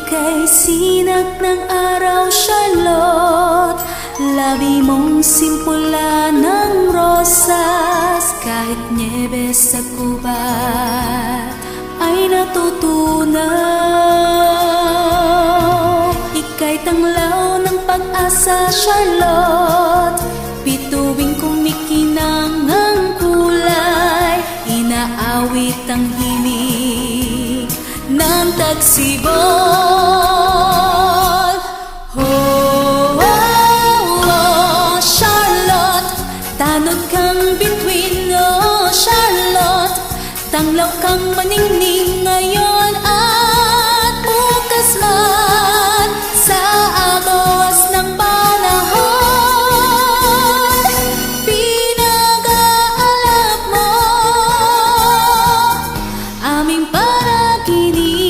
Ika'y sinag ng araw, Charlotte. Labi mong simpula ng rosas. Kahit niebe sa gubat ay natutunaw. Ika'y tanglaw ng pag-asa, Charlotte. Bituing kumikinang ang kulay. Inaawit ang himig ng tagsibol. Oh, oh, oh, Charlotte, tanod kang bituin, oh, Charlotte. Tanglaw kang maningning ngayon at bukas man sa agos ng panahon. Pinag-aalap mo aming panaginip.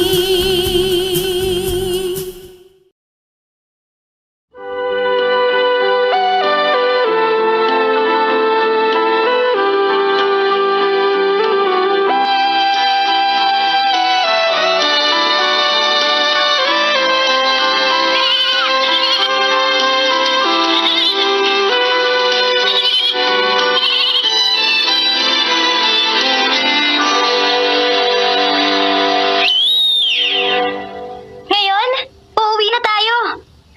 Ngayon, uuwi na tayo.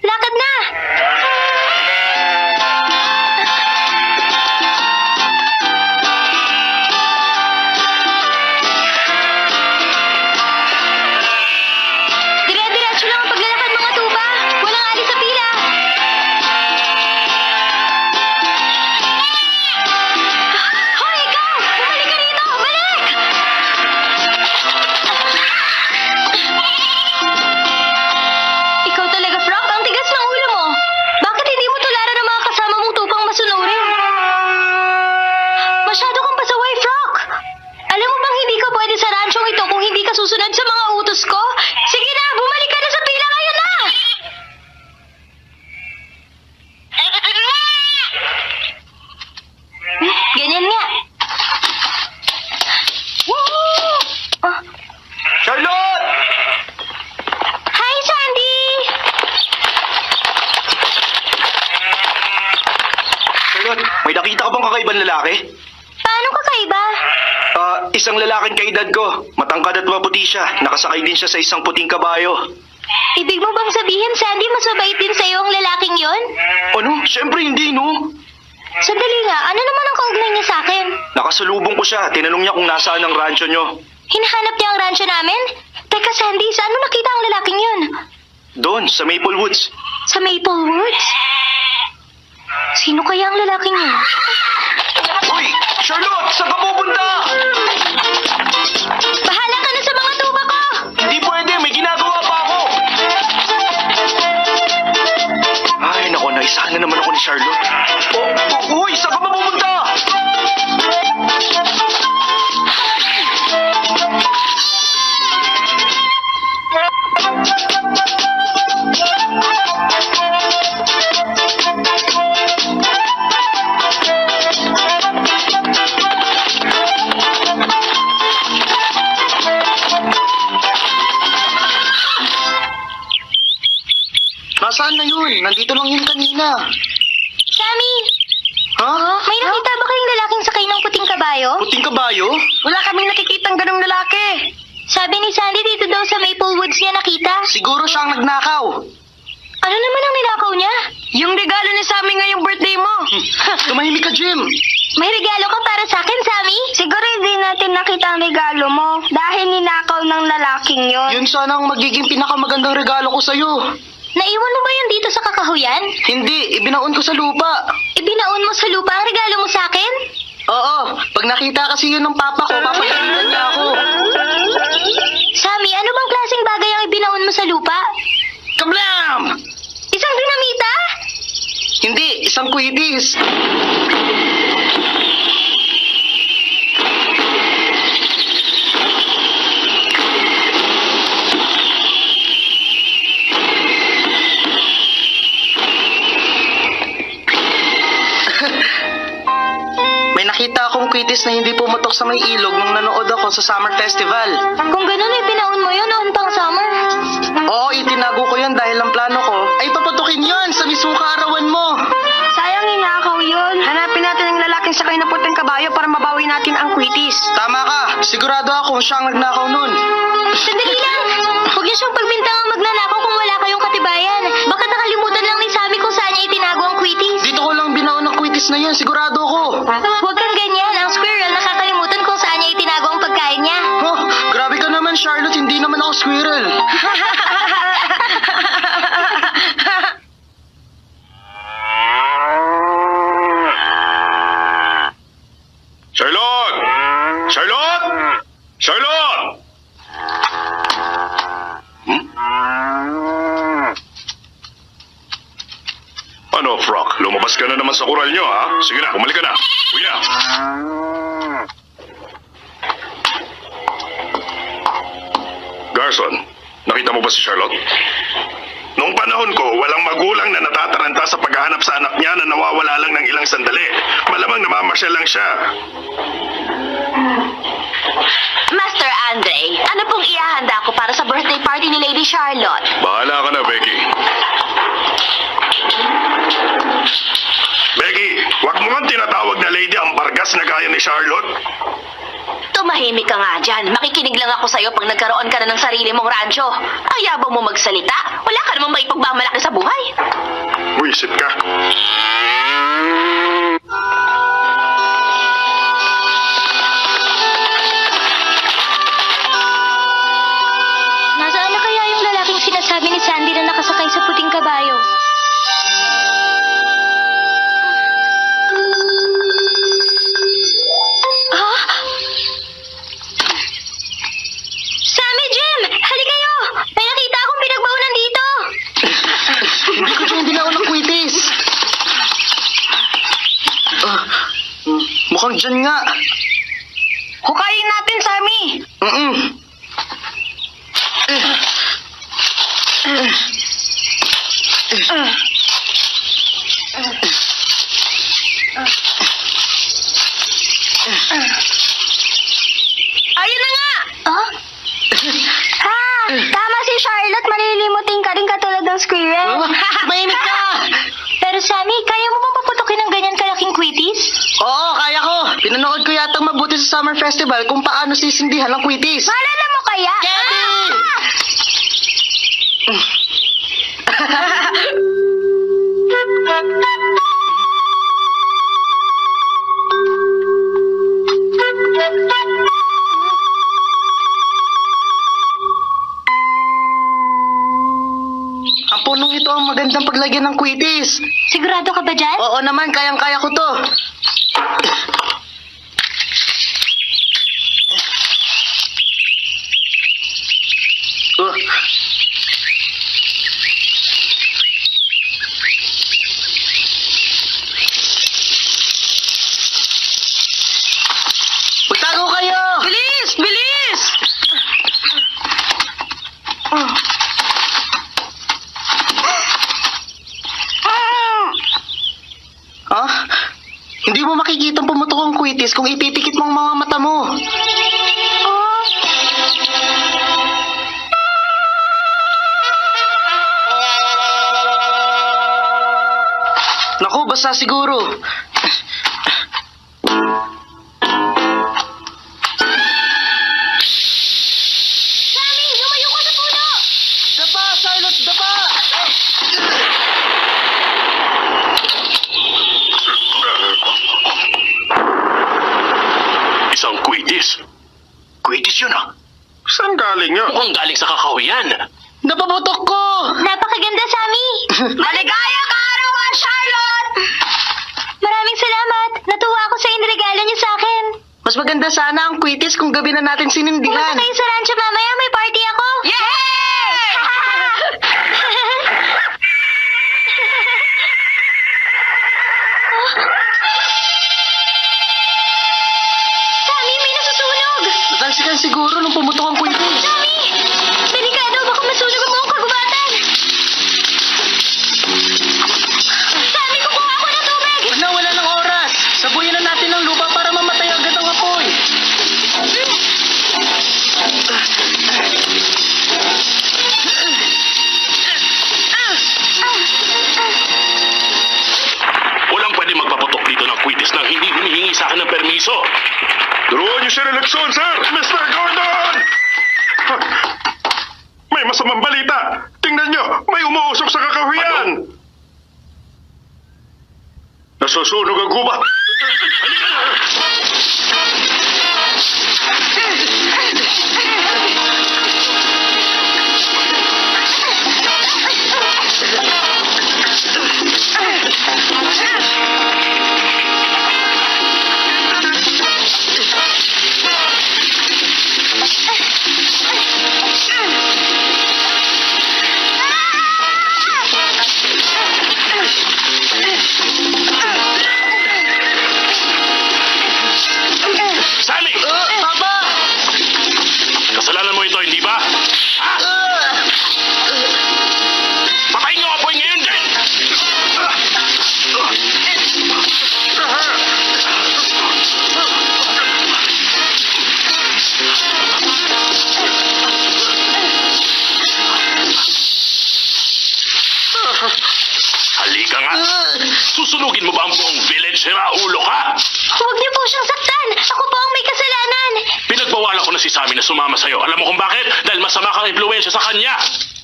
Lakad na! Dire-diretso lang ang paglalakad, mga tuba. Walang alis sa pila. Hoy, ikaw! Bumalik ka rito! Balik! Ikaw talaga, Frock. Ang tigas ng ulo mo. Bakit hindi mo tularan ng mga kasama mong tupang masunurin? Masyado kang pasaway, Frock. Alam mo bang hindi ka pwede sa ranchong ito kung hindi ka susunod sa mga utos ko? Sige na, bumalik ka na sa pila ngayon na! Ganyan nga. Woo! Ah, Charlotte! hi, Sandy! Charlotte, may nakita ka bang kakaibang lalaki? Paano kakaiba? Isang lalaking kaedad ko. Matangkad at maputi siya. Nakasakay din siya sa isang puting kabayo. Ibig mo bang sabihin, Sandy, mas mabait din sa'yo ang lalaking yon? Ano? Siyempre hindi, no? Sandali nga, ano naman ang kaugnay niya sa akin? Nakasalubong ko siya. Tinanong niya kung nasaan ang rancho nyo. Hinahanap niya ang rancho namin? Teka, Sandy, saan mo nakita ang lalaking yun? Doon, sa Maple Woods. Sa Maple Woods? Sino kaya ang lalaking yun? Uy! Charlotte! Saan ka pupunta? Bahala ka na sa mga tuba ko! Hindi pwede. May ginagawa pa ako. Ay, naku, naisahan na naman ako ni Charlotte. Uy! Saan ka ba pupunta? Nasaan na yun? Nandito lang yun kanina. Sammy, Ha? may nakita ba kayong lalaking sakay ng puting kabayo? Puting kabayo? Wala kaming nakikitang ganong lalaki. Sabi ni Sandy dito daw sa Maple Woods niya nakita. Siguro siyang nagnakaw. Ano naman ang ninakaw niya? Yung regalo ni Sammy ngayong birthday mo. Tumahimik ka, Jim. May regalo ka para sa akin, Sammy? Siguro hindi natin nakita ang regalo mo dahil ninakaw ng lalaking yon. Yun sana ang magiging pinakamagandang regalo ko sa'yo. Naiwan mo ba yun dito sa kakahuyan? Hindi, ibinaon ko sa lupa. Ibinaon mo sa lupa ang regalo mo sa akin? Oo, pag nakita kasi yun ng papa ko, papagalitan niya ako. Sammy, ano bang klaseng bagay ang ibinaon mo sa lupa? Kablam! Isang dinamita? Hindi, isang kwitis. May nakita akong quitis na hindi pumatok sa may ilog nung nanood ako sa Summer Festival. Kung ganun ay pinaon mo yun noon pang summer. Oo, itinago ko yun dahil ang plano ko ay paputukin yun sa mismong kaarawan mo. Sayang inakaw yun. Hanapin natin ang lalaking sakay na puting kabayo para mabawi natin ang quitis. Tama ka, sigurado ako siya ang nagnakaw nun. Sandali lang! Huwag niyo siyang pagbintangang magnanakaw kung wala kayong katibayan. Baka nakalimutan lang ni Sammy kung saan niya itinago ang quitis. Dito ko lang binaon ang quitis na yun, sigurado ko. Huwag kang ganyan. Ang squirrel nakakalimutan kung saan niya itinago ang pagkain niya. Oh, grabe ka naman, Charlotte, hindi naman ako squirrel. Charlotte! Charlotte! Charlotte! Ano, Frock? Lumabas ka na naman sa kural nyo, ha? Sige na, bumalik ka na. Uwi na. Garson, nakita mo ba si Charlotte? Noong panahon ko, walang magulang na natataranta sa paghahanap sa anak niya na nawawala lang ng ilang sandali. Malamang namamasyal lang siya. Master Andre, ano pong ihahanda ko para sa birthday party ni Lady Charlotte? Bahala ka na, Becky. Becky, wag mo nga tinatawag na lady ang bargas na gaya ni Charlotte. Tumahimik ka nga dyan. Makikinig lang ako sa'yo pag nagkaroon ka na ng sarili mong rancho. Ang yabang mo magsalita. Wala ka namang maipagmamalaki sa buhay. Wisit ka. Nasaan na kaya yung lalaking sinasabi ni Sandy na nakasakay sa puting kabayo? Ah! Sammy, Jim! Hali kayo! May nakita akong pinagbaunan dito! Hindi ko siyang binaon ng quitis. Mukhang dyan nga. Hukayin natin, Sammy! Mm-mm. Ayun na nga! Oh? Ha! Tama si Charlotte, malilimutin ka rin katulad ng squirrel. Oh, tumahimik ka! Pero Sammy, kaya mo bang paputukin ng ganyan kalaking quitis? Oo, kaya ko. Pinanood ko yatang mabuti sa Summer Festival kung paano sisindihan ang quitis. Maalala mo kaya? Kevin! Ang punong ito ang magandang paglagyan ng quitis. Sigurado ka ba dyan? Oo naman, kayang-kaya ko to. Magtago kayo! Bilis! Bilis! Ah? Hindi mo makikitang pumutok ang quitis kung ipipikit mo ang mga mata mo. Naku, basta siguro. Sammy, lumayo ka sa puno! Dapa, Charlotte, dapa! Isang quitis. Quitis yun, ah. Saan galing yun? Mukhang galing sa kakahuyan. Napaputok ko! Napakaganda, Sammy! Maligayang kaarawan, Charlotte! Maraming salamat. Natuwa ako sa inregalo niyo sa akin. Mas maganda sana ang quitis kung gabi na natin Pumunta sinindihan. kayo sa rancho mamaya, may party ako. Yay! Sammy, may nasusunog! Natalsikan siguro nung pumutok ang quitis. Sammy! Delikado, baka masunog ang buong kagubatan. Sammy, kukuha ako ng tubig! Wala ng oras. Sabuyin na natin ang lupa nang hindi humihingi sa akin ng permiso. Turuan niyo siya ng leksyon, sir! Mr. Gordon! May masamang balita! Tingnan niyo! May umuusok sa kakahuyan! Nasusunog ang gubat! Sally! Papa! Kasalanan mo ito, hindi ba? Ha? Patayin niyo ang apoy ngayon din! Halika nga! Susunugin mo ba ang buong village? Siraulo ka! Huwag niyo po siyang saktan! Ako po ang may kasalanan! Pinagbawalan ko na si Sammy na sumama sa'yo. Alam mo kung bakit? Dahil masama kang impluensya sa kanya.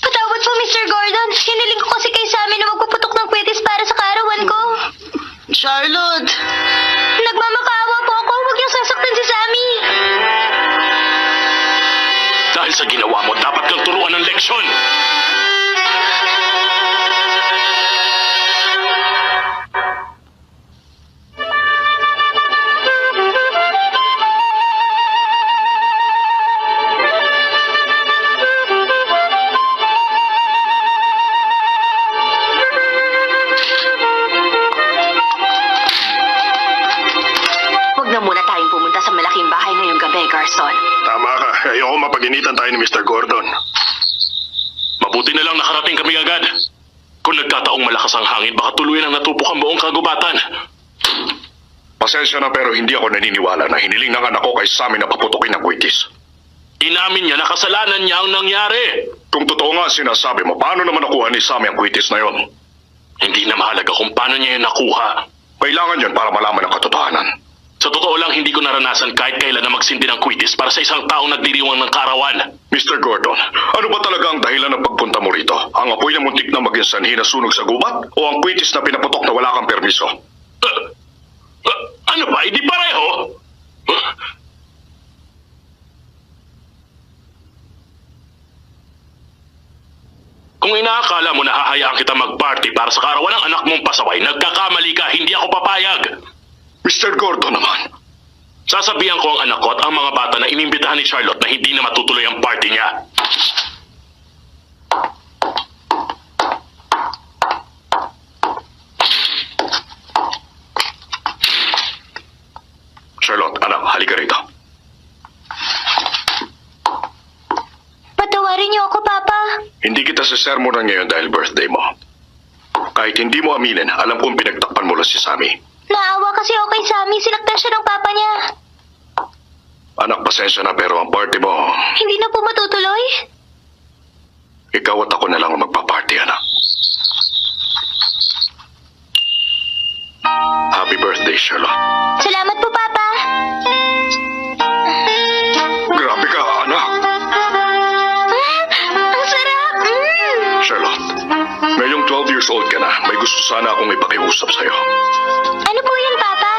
Patawad po, Mr. Gordon. Hiniling ko kasi kay Sammy na magpuputok ng kwitis para sa kaarawan ko. Charlotte! Nagmamakaawa po ako. Huwag niyong sasaktan si Sammy. Dahil sa ginawa mo, dapat kang turuan ng leksyon. Huwag na muna tayong pumunta sa malaking bahay ngayong gabi, Garson. Tama ka. Ayoko mapaginitan tayo ni Mr. Gordon. Mabuti na lang nakarating kami agad. Kung nagkataong malakas ang hangin, baka tuluyan ang natupok ang buong kagubatan. Pasensya na pero hindi ako naniniwala na hiniling ng anak ko kay Sammy na paputukin ng kwitis. Inamin niya na kasalanan niya ang nangyari. Kung totoo nga sinasabi mo, paano naman nakuha ni Sammy ang kwitis na yon? Hindi na mahalaga kung paano niya yun nakuha. Kailangan yon para malaman ang katotohanan. Sa totoo lang, hindi ko naranasan kahit kailan na magsindi ng kwitis para sa isang taong nagdiriwang ng karawan. Mr. Gordon, ano ba talaga ang dahilan ng pagpunta mo rito? Ang apoy na muntik na maging sanhi na sunog sa gubat? O ang kwitis na pinaputok na wala kang permiso? Ano ba? Hindi pareho? Kung inaakala mo na hahayaan kita mag-party para sa karawan ng anak mong pasaway, nagkakamali ka, hindi ako papayag. Mr. Gordon naman. Sasabihan ko ang anak ko at ang mga bata na inimbitahan ni Charlotte na hindi na matutuloy ang party niya. Charlotte, anak, halika rito. Patawarin niyo ako, Papa. Hindi kita sasermonan ngayon dahil birthday mo. Kahit hindi mo aminin, alam kong pinagtakpan mo lang si Sammy. Naawa kasi ako kay Sammy. Sinaktan siya ng papa niya. Anak, pasensya na pero ang party mo, Hindi na po matutuloy? ikaw at ako na lang ang magpa-party, anak. Happy birthday, Charlotte. Salamat po, Papa. Grabe ka, anak. Ang sarap! Charlotte, ngayong 12 years old ka na, may gusto sana akong ipakiusap sa'yo. Ano po yun, Papa?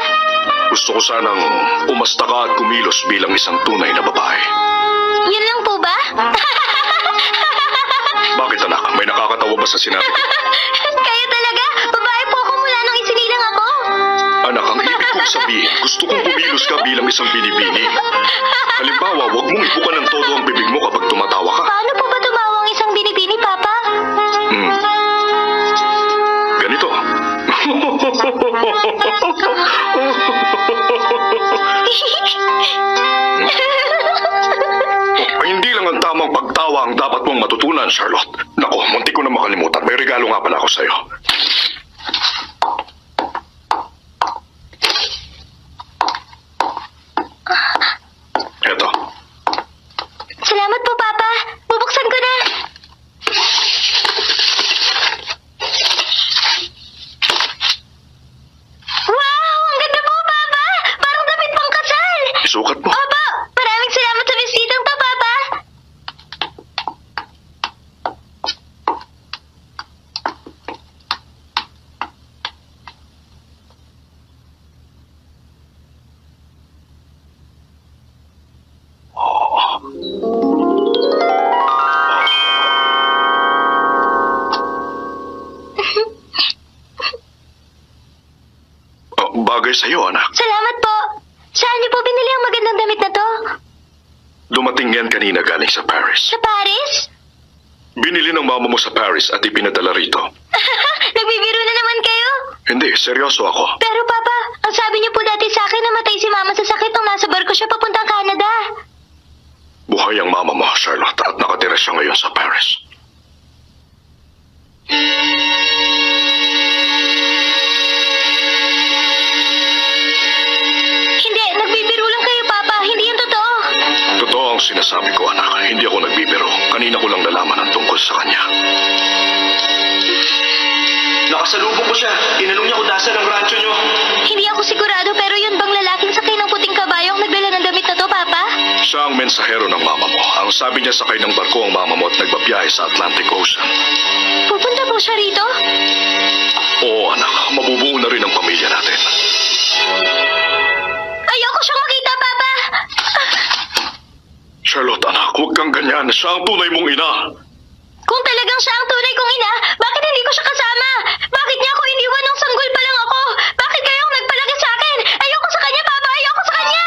Gusto ko sanang umasta ka at kumilos bilang isang tunay na babae. Yun lang po ba? Bakit, anak? May nakakatawa ba sa sinabi ko? Kayo talaga? Babae po ako mula nung isinilang ako. Anak, ang ibig kong sabihin, gusto kong kumilos ka bilang isang binibini. Halimbawa, huwag mong ibuka ng todo ang bibig mo kapag tumatawa ka. Paano po ba tumawa ang isang binibini, Papa? Ganito. Hindi lang ang tamang pagtawa ang dapat mong matutunan, Charlotte. Nako, munti ko na makalimutan. May regalo nga pala ako sa'yo. Eto. Salamat po, Papa. Bubuksan ko na. Wow! Ang ganda po, Papa! sukat mo. Opo! Maraming salamat sa bisitang to, Papa! Bagay sa'yo, anak. Salamat po! Saan niyo po binili ang magandang damit na to? Dumating yan kanina galing sa Paris. Sa Paris? Binili ng mama mo sa Paris at ipinadala rito. Nagbibiro na naman kayo? Hindi, seryoso ako. Pero Papa, ang sabi niyo po dati sa akin namatay si Mama sa sakit nung nasa barko siya papuntang Canada. Buhay ang mama mo, Charlotte, at nakatira siya ngayon sa Paris. Hindi, nagbibiro lang kayo, Papa. Hindi yan totoo. Totoo ang sinasabi ko, anak. Hindi ako nagbibiro. Kanina ko lang nalaman ang tungkol sa kanya. Nakasalubong ko siya. Tinanong niya kung nasaan ang rancho niyo. Hindi ako sigurado, pero yun bang lalaking sakay ng puting kabayo ang nagdala ng damit na to, Papa? Siya ang mensahero ng mama mo. Ang sabi niya sakay ng barko ang mama mo at nagbabiyahe sa Atlantic Ocean. Pupunta po siya rito? Oo, anak. Mabubuo na rin ang pamilya natin. Ayoko siyang makita, Papa! Charlotte, anak, huwag kang ganyan. Siya ang tunay mong ina. Kung talagang siya ang tunay kong ina, bakit hindi ko siya kasama? Bakit niya ako iniwan nung sanggol pa lang ako? Bakit kayo ang nagpalaki sa akin? Ayoko sa kanya, Papa! Ayoko sa kanya!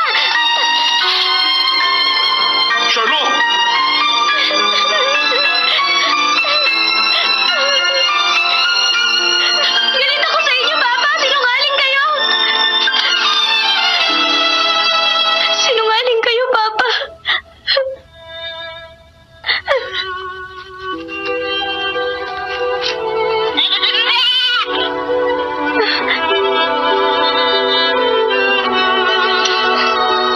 Charlotte! Galit ako sa inyo, Papa! Sinungaling kayo! Sinungaling kayo, Papa!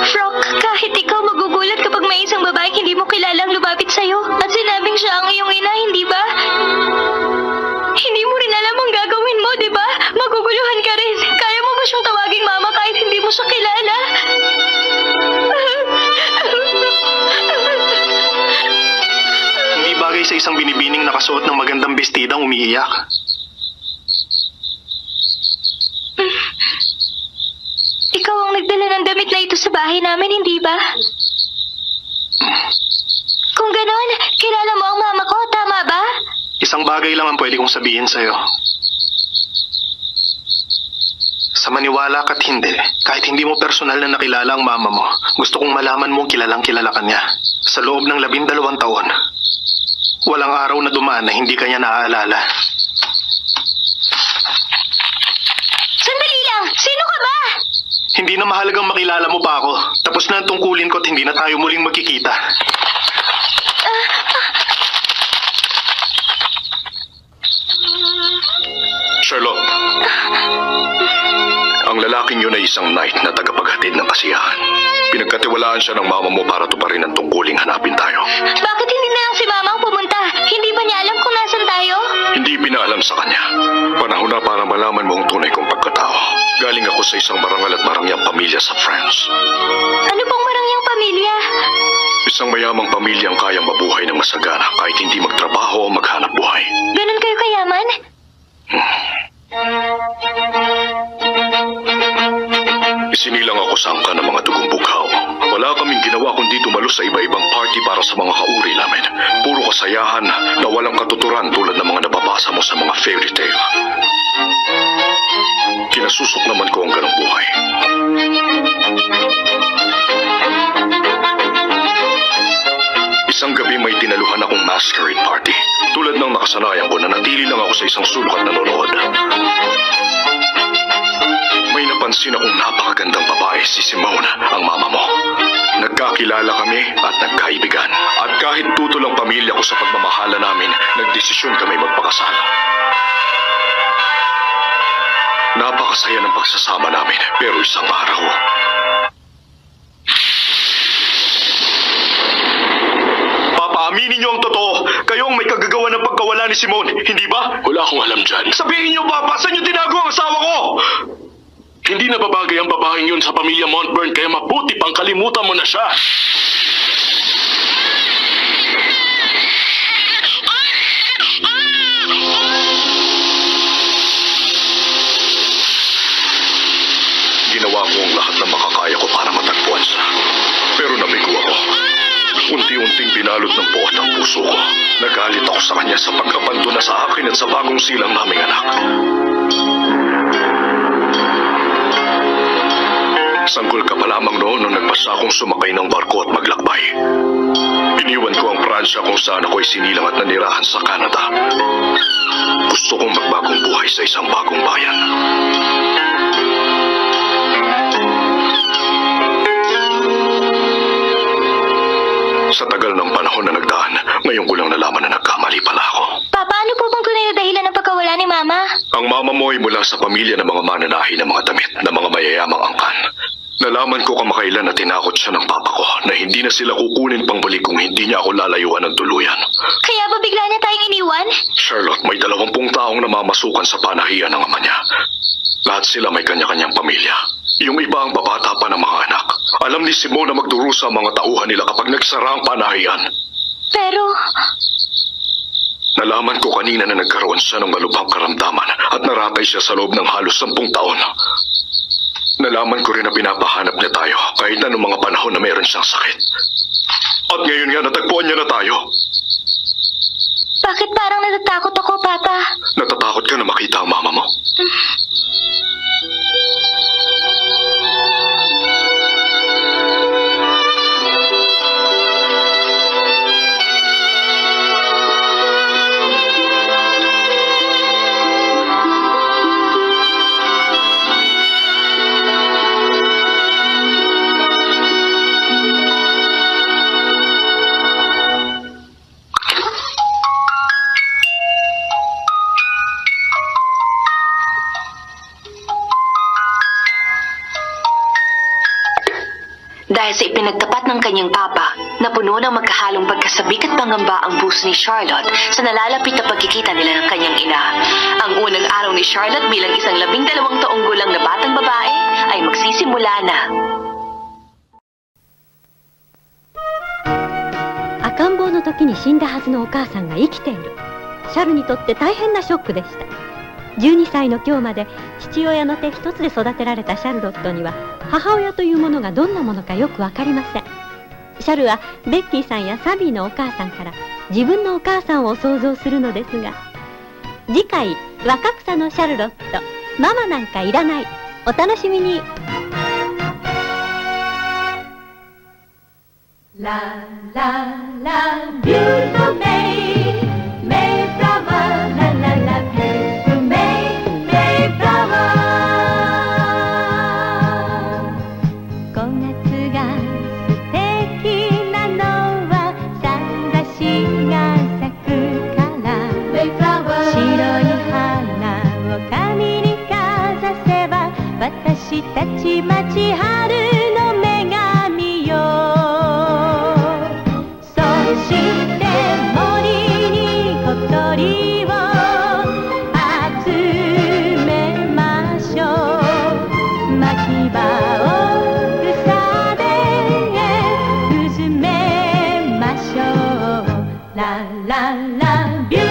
Frog, kahit ikaw magugulat kapag may isang babaeng hindi mo kilalang lumapit sa'yo at sinabing siya ang iyong ina, hindi ba? Hindi mo rin alam ang gagawin mo, di ba? Maguguluhan ka rin. Kaya mo ba siyang tawaging mama kahit hindi mo siya kilala? Hindi bagay sa isang binibining nakasuot ng magandang bestidang umiiyak. Ikaw ang nagdala ng damit na ito sa bahay namin, hindi ba? Kung ganon, kilala mo ang mama ko, tama ba? Isang bagay lang ang pwede kong sabihin sa'yo. Sa maniwala ka't hindi, kahit hindi mo personal na nakilala ang mama mo, gusto kong malaman mong kilalang kilala ka niya. Sa loob ng 12 taon, walang araw na dumaan na hindi kanya naaalala. Sandali lang! Sino ka ba? Hindi na mahalagang makilala mo pa ako. Tapos na ang tungkulin ko at hindi na tayo muling magkikita. Charlotte, ang lalaking yun ay isang knight na tagapaghatid ng kasiyahan. Pinagkatiwalaan siya ng mama mo para tuparin ang tungkuling hanapin tayo. Bakit hindi na lang si mama ang pumunta? Hindi ba niya alam kung nasan tayo? Hindi pinaalam sa kanya. Panahon na para malaman mo ang tunay kong pagkatao. Galing ako sa isang marangal at marangyang pamilya sa France. Ano pong marangyang pamilya? Isang mayamang pamilya ang kayang mabuhay ng masagana kahit hindi magtrabaho o maghanap buhay. Ganon kayo kayaman? Isinilang ako sa angka ng mga dugong bughaw. Wala kaming ginawa kundi tumalos sa iba-ibang party para sa mga kauri namin. Puro kasayahan na walang katuturan tulad ng mga nababasa mo sa mga fairy tale. Kinasusok naman ko ang ganong buhay. Isang gabi may dinaluhan akong masquerade party. Tulad ng nakasanayan ko, nanatili lang ako sa isang sulok at nanonood. May napansin akong napakagandang babae, si Simone, ang mama mo. Nagkakilala kami at nagkaibigan. At kahit tutol ang pamilya ko sa pagmamahala namin, nagdesisyon kami magpakasal. Napakasaya ng pagsasama namin, pero isang araw, aminin niyo ang totoo. Kayo ang may kagagawa ng pagkawala ni Simone, hindi ba? Wala akong alam dyan. Sabihin niyo, Papa, saan niyo tinago ang asawa ko? Hindi na babagay ang babaeng yun sa pamilya Montburn kaya mabuti pang kalimutan mo na siya. Ginawa ko ang lahat ng makakaya ko para matagpuan siya. Pero nabigo ako. Unti-unting binalot ng puot ang puso ko. Nagalit ako sa kanya sa pag-abandona sa akin at sa bagong silang naming anak. Sanggol ka pa lamang noon nung nagpasa akong sumakay ng barko at maglakbay. Iniwan ko ang Pransya kung saan ako'y sinilang at nanirahan sa Canada. Gusto kong magbagong buhay sa isang bagong bayan. Sa tagal ng panahon na nagdaan, ngayon ko lang nalaman na nagkamali pala ako. Papa, ano po bang tunay na dahilan ng pagkawala ni Mama? Ang mama mo ay mula sa pamilya ng mga mananahi ng mga damit na mga mayayamang angkan. Nalaman ko kamakailan na tinakot siya ng papa ko na hindi na sila kukunin pang balik kung hindi niya ako lalayuan ng tuluyan. Kaya ba bigla niya tayong iniwan? Charlotte, may 20 taong namamasukan sa panahian ng ama niya. Lahat sila may kanya-kanyang pamilya. Yung iba ang babata pa ng mga anak. Alam ni Simone na magdurusa ang mga tauhan nila kapag nagsara ang panahian. Pero, Nalaman ko kanina na nagkaroon siya ng malubhang karamdaman at naratay siya sa loob ng halos 10 taon. Nalaman ko rin na pinapahanap niya tayo kahit na noong mga panahon na meron siyang sakit. At ngayon nga natagpuan niya na tayo. bakit parang natatakot ako, Papa? Natatakot ka na makita ang mama mo? Dahil sa ipinagtapat ng kanyang papa, napuno ng magkahalong pagkasabik at pangamba ang puso ni Charlotte sa nalalapit na pagkikita nila ng kanyang ina. Ang unang araw ni Charlotte bilang isang 12 taong gulang na batang babae ay magsisimula na. 赤ん坊の時に死んだはずのお母さんが生きている。シャルにとって大変なショックでした。12歳の今日まで父親の手一つで育てられたシャルロットには母親というものがどんなものかよくわかりません。シャルはベッキーさんやサビーのお母さんから自分のお母さんを想像するのですが、次回若草のシャルロット、ママなんかいらない。お楽しみに。ラララビューティフルメイメイフラワーラララビューティフルメイメイフラワー。5月が素敵なのは桟橋が咲くからメイフラワー。白い花を髪にかざせば私たち町春の女神よ。鳥を集めましょう。牧場を草でうずめましょう。ラララビュー